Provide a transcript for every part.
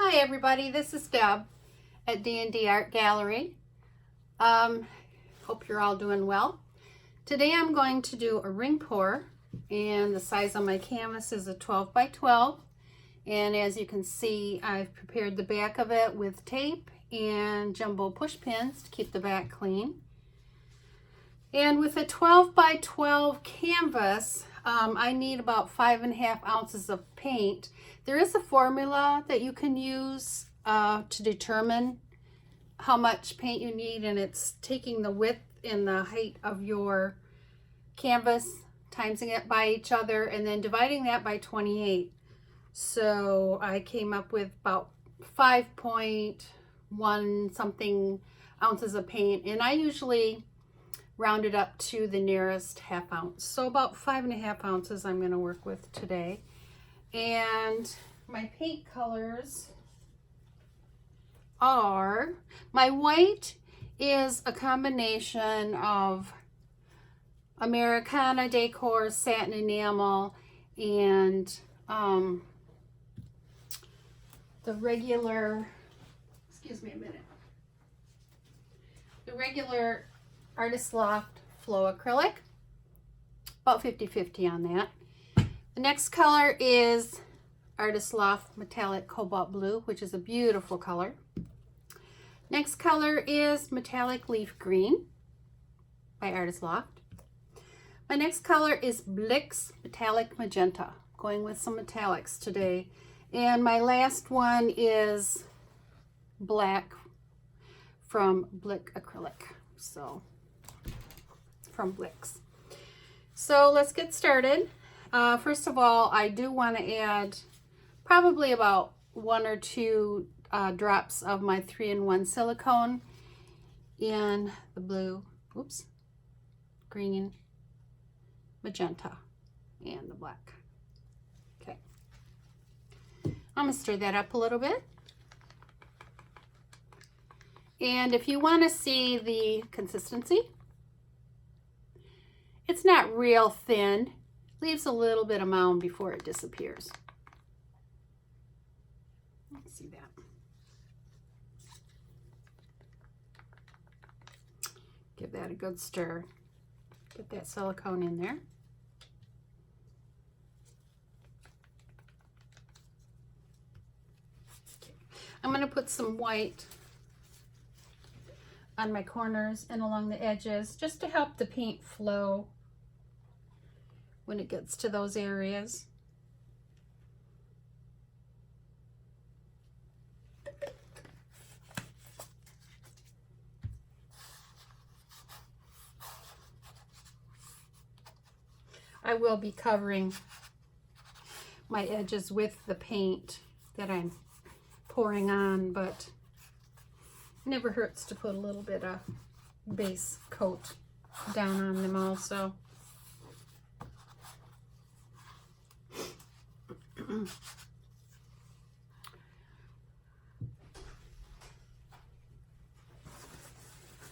Hi everybody, this is Deb at D&D Art Gallery. Hope you're all doing well. Today I'm going to do a ring pour, and the size on my canvas is a 12 by 12. And as you can see, I've prepared the back of it with tape and jumbo push pins to keep the back clean. And with a 12 by 12 canvas, I need about 5.5 ounces of paint. There is a formula that you can use to determine how much paint you need, and it's taking the width and the height of your canvas, timesing it by each other, and then dividing that by 28. So I came up with about 5.1 something ounces of paint, and I usually round it up to the nearest half ounce. So about 5.5 ounces I'm going to work with today. And my paint colors are, my white is a combination of Americana Decor, satin enamel, and the regular, excuse me a minute, the regular Artist Loft Flow Acrylic, about 50-50 on that. The next color is Artist Loft Metallic Cobalt Blue, which is a beautiful color. Next color is Metallic Leaf Green by Artist Loft. My next color is Blick's Metallic Magenta, going with some metallics today. And my last one is Black from Blick Acrylic, so from Blick's. So let's get started. First of all, I do want to add probably about 1 or 2 drops of my 3-in-1 silicone in the blue, green, magenta, and the black. Okay, I'm gonna stir that up a little bit. And if you want to see the consistency, it's not real thin. Leaves a little bit of mound before it disappears. Let's see that. Give that a good stir. Get that silicone in there. Okay. I'm going to put some white on my corners and along the edges just to help the paint flow when it gets to those areas. I will be covering my edges with the paint that I'm pouring on, but it never hurts to put a little bit of base coat down on them also.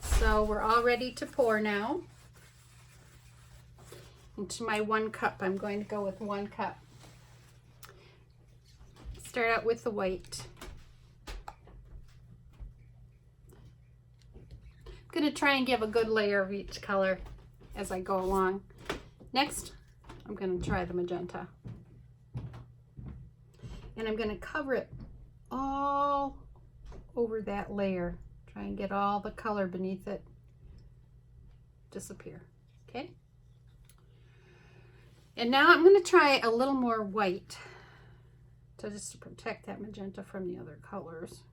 So we're all ready to pour now. Into my 1 cup, I'm going to go with 1 cup. Start out with the white. I'm going to try and give a good layer of each color as I go along. Next, I'm going to try the magenta. And I'm going to cover it all over that layer. Try and get all the color beneath it disappear. Okay? And now I'm going to try a little more white just to protect that magenta from the other colors.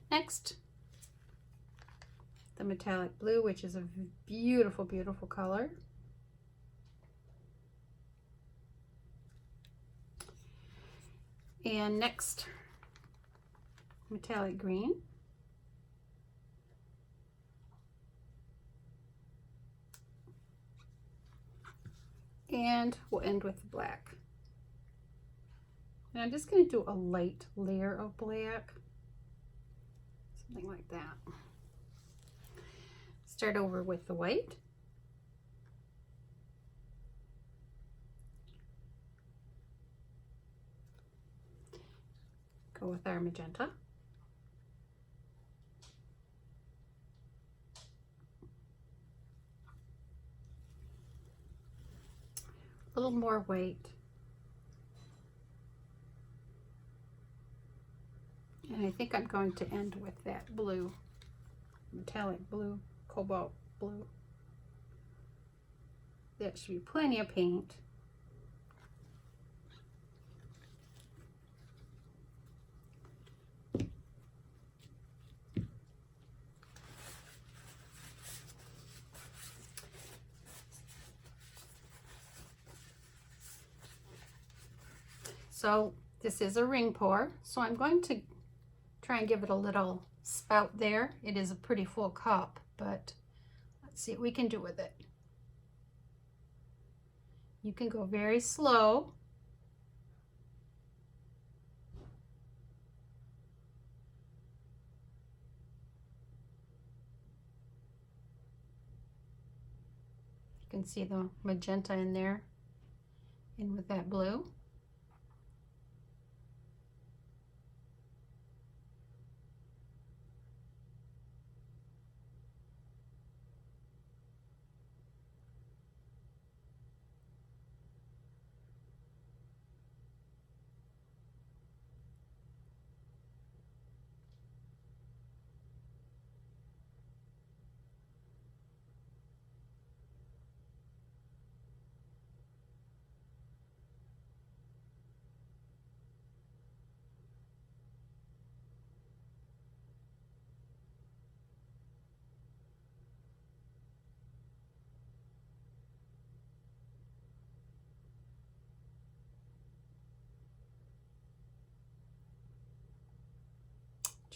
Next, the metallic blue, which is a beautiful, beautiful color. And next, metallic green. And we'll end with the black. And I'm just going to do a light layer of black, something like that. Start over with the white. Go with our magenta. A little more weight. And I think I'm going to end with that blue, metallic blue, cobalt blue. That should be plenty of paint. So this is a ring pour, so I'm going to try and give it a little spout there. It is a pretty full cup, but let's see what we can do with it. You can go very slow. You can see the magenta in there, in with that blue.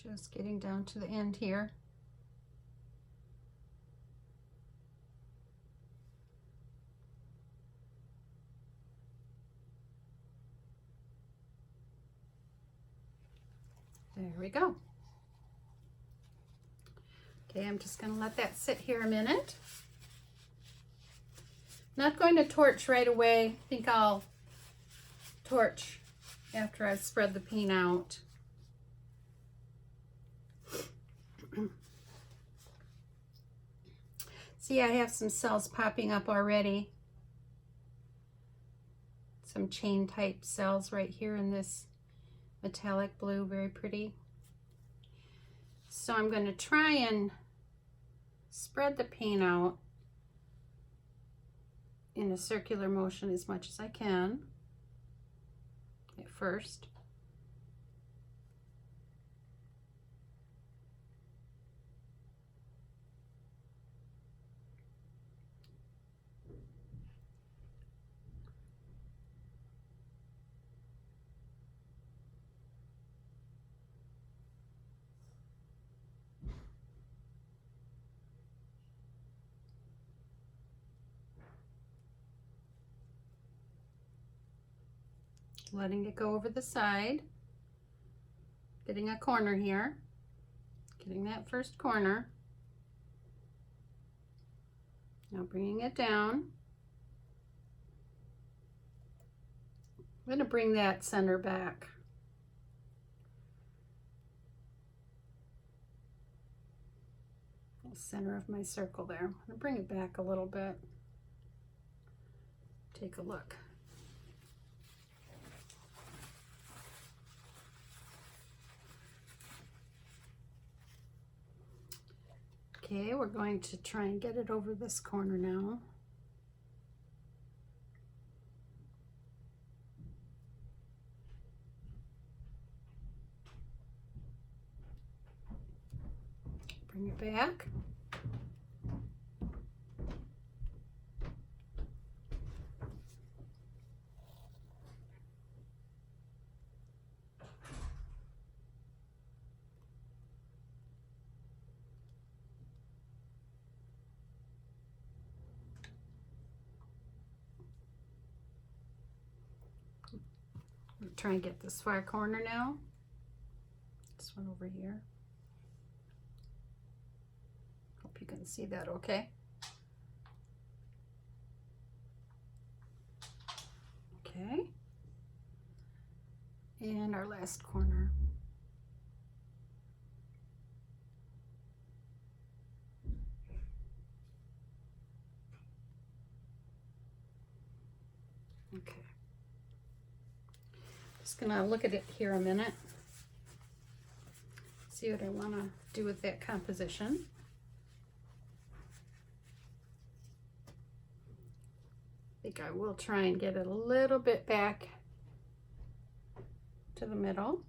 Just getting down to the end here. There we go. Okay, I'm just going to let that sit here a minute. Not going to torch right away. I think I'll torch after I've spread the paint out. See, I have some cells popping up already. Some chain type cells right here in this metallic blue, very pretty. So I'm going to try and spread the paint out in a circular motion as much as I can at first. Letting it go over the side, getting a corner here, getting that first corner. Now bringing it down. I'm going to bring that center back. The center of my circle there. I'm going to bring it back a little bit. Take a look. Okay, we're going to try and get it over this corner now. Bring it back. Try and get this far corner now. This one over here. Hope you can see that okay. Okay. And our last corner. Just gonna look at it here a minute. See what I wanna do with that composition. I think I will try and get it a little bit back to the middle.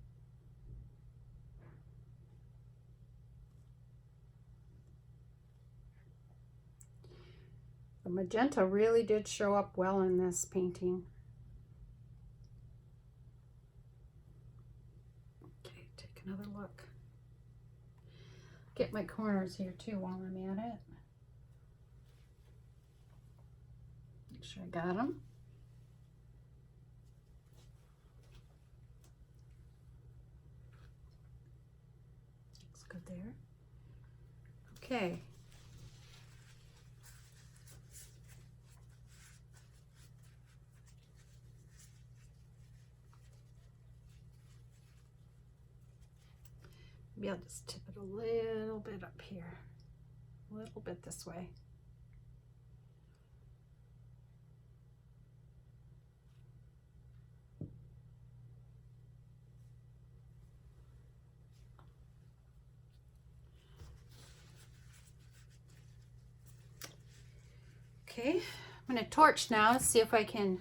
The magenta really did show up well in this painting. Okay, take another look. Get my corners here too while I'm at it. Make sure I got them. Looks good there. Okay. Maybe I'll just tip it a little bit up here, a little bit this way. Okay, I'm going to torch now to see if I can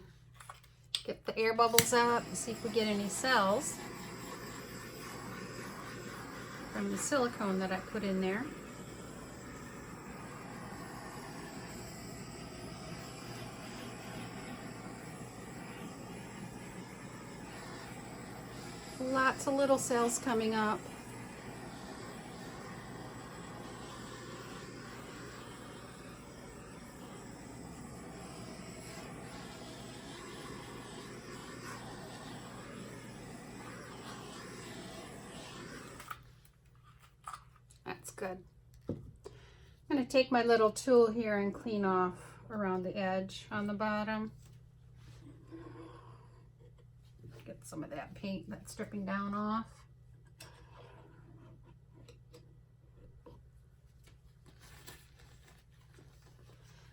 get the air bubbles out and see if we get any cells from the silicone that I put in there. Lots of little cells coming up. That's good. I'm going to take my little tool here and clean off around the edge on the bottom. Get some of that paint that's dripping down off.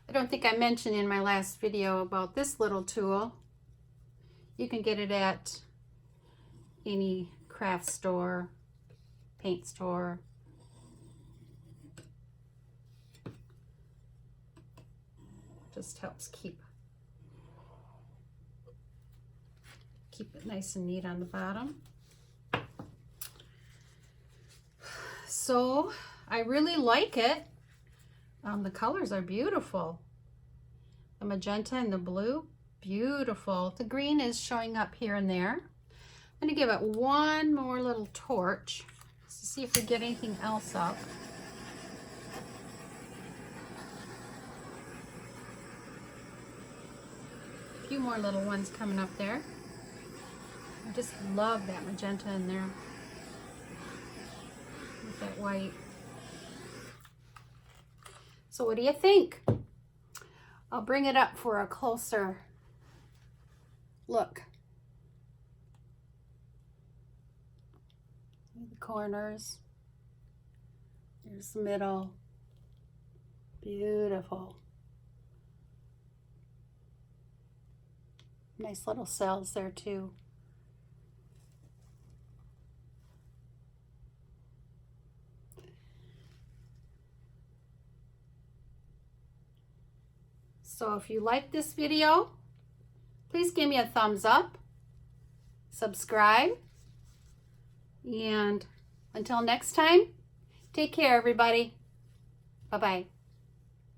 I don't think I mentioned in my last video about this little tool. You can get it at any craft store, paint store. Just helps keep it nice and neat on the bottom. So I really like it. The colors are beautiful. The magenta and the blue, beautiful. The green is showing up here and there. I'm going to give it one more little torch to see if we get anything else up. A few more little ones coming up there. I just love that magenta in there with that white. So what do you think? I'll bring it up for a closer look. The corners. There's the middle. Beautiful. Nice little cells there too. So if you like this video, please give me a thumbs up, subscribe, and until next time, take care everybody. Bye-bye.